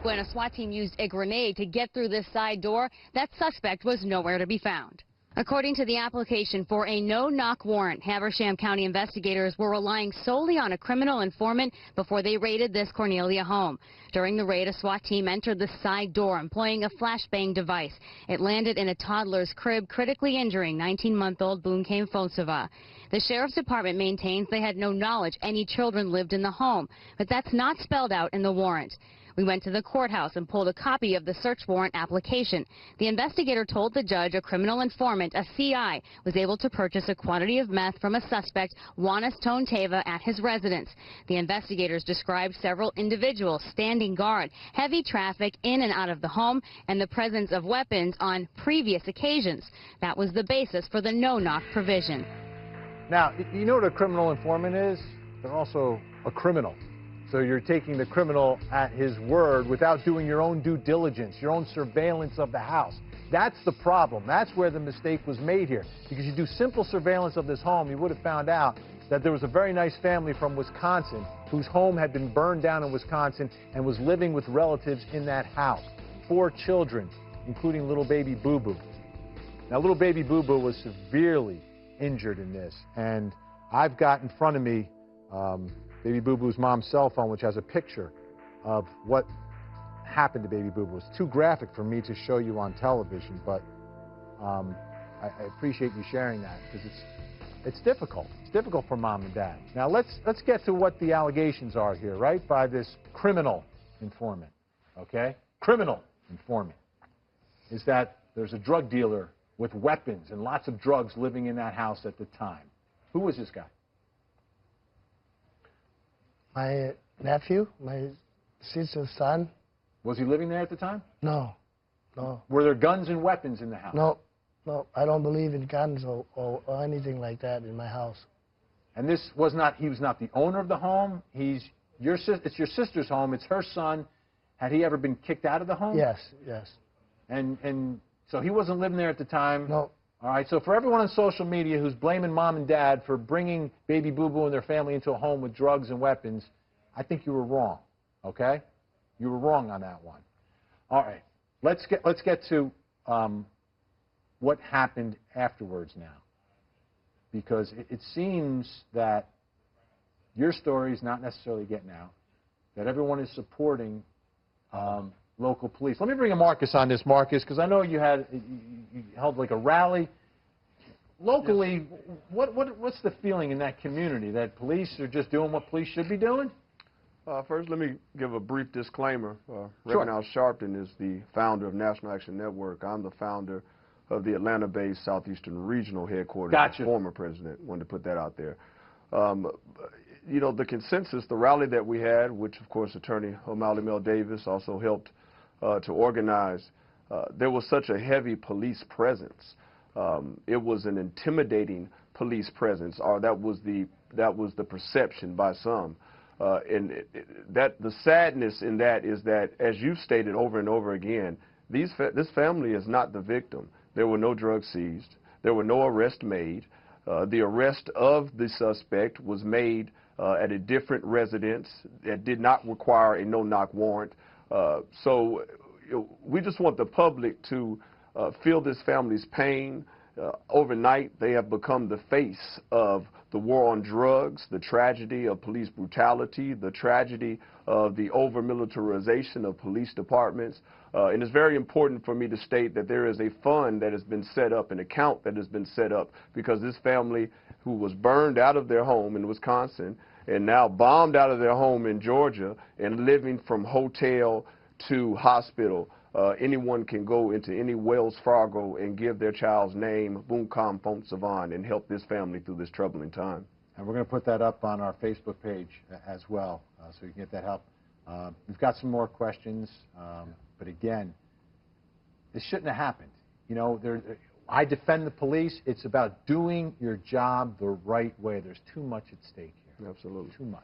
When a SWAT team used a grenade to get through this side door, that suspect was nowhere to be found. According to the application for a no-knock warrant, Habersham County investigators were relying solely on a criminal informant before they raided this Cornelia home. During the raid, a SWAT team entered the side door employing a flashbang device. It landed in a toddler's crib, critically injuring 19-month-old Bunkem Fonsova. The Sheriff's Department maintains they had no knowledge any children lived in the home, but that's not spelled out in the warrant. We went to the courthouse and pulled a copy of the search warrant application. The investigator told the judge a criminal informant, a CI, was able to purchase a quantity of meth from a suspect, Juanis Tonteva, at his residence. The investigators described several individuals standing guard, heavy traffic in and out of the home, and the presence of weapons on previous occasions. That was the basis for the no-knock provision. Now, you know what a criminal informant is? They're also a criminal. So you're taking the criminal at his word without doing your own due diligence, your own surveillance of the house. That's the problem. That's where the mistake was made here. Because you do simple surveillance of this home, you would have found out that there was a very nice family from Wisconsin whose home had been burned down in Wisconsin and was living with relatives in that house. 4 children, including little baby Boo-Boo. Now, little baby Boo-Boo was severely injured in this. And I've got in front of me Baby Boo-Boo's mom's cell phone, which has a picture of what happened to Baby Boo-Boo. It's too graphic for me to show you on television, but I appreciate you sharing that because it's difficult. It's difficult for mom and dad. Now let's get to what the allegations are here, right? By this criminal informant, okay? Criminal informant is that there's a drug dealer with weapons and lots of drugs living in that house at the time. Who was this guy? My nephew, my sister's son. Was he living there at the time? No, no. Were there guns and weapons in the house? No, no. I don't believe in guns or anything like that in my house. And this was not, he was not the owner of the home? It's your sister's home, it's her son. Had he ever been kicked out of the home? Yes, yes. And so he wasn't living there at the time? No. All right, so for everyone on social media who's blaming mom and dad for bringing baby Boo-Boo and their family into a home with drugs and weapons, I think you were wrong, okay? You were wrong on that one. All right, let's get to what happened afterwards now, because it seems that your story is not necessarily getting out, that everyone is supporting local police. Let me bring a Marcus on this, Marcus, because I know you held like a rally. Locally, yes. What's the feeling in that community, that police are just doing what police should be doing? First, let me give a brief disclaimer. Sure. Reverend Al Sharpton is the founder of National Action Network. I'm the founder of the Atlanta-based Southeastern Regional Headquarters. Gotcha. Former president. Wanted to put that out there. You know, the consensus, the rally that we had, which of course Attorney O'Malley Mel Davis also helped to organize, there was such a heavy police presence. It was an intimidating police presence, or that was the perception by some. The sadness in that is that, as you've stated over and over again, this family is not the victim. There were no drugs seized. There were no arrests made. The arrest of the suspect was made at a different residence that did not require a no-knock warrant. So we just want the public to feel this family's pain. Overnight, they have become the face of the war on drugs, the tragedy of police brutality, the tragedy of the over-militarization of police departments. And it's very important for me to state that there is a fund that has been set up, an account that has been set up, because this family who was burned out of their home in Wisconsin and now bombed out of their home in Georgia and living from hotel to hospital, anyone can go into any Wells Fargo and give their child's name, Bunkem Fonsova, and help this family through this troubling time. And we're going to put that up on our Facebook page as well, so you can get that help. We've got some more questions, but again, this shouldn't have happened. You know, I defend the police. It's about doing your job the right way. There's too much at stake here. Absolutely. Too much.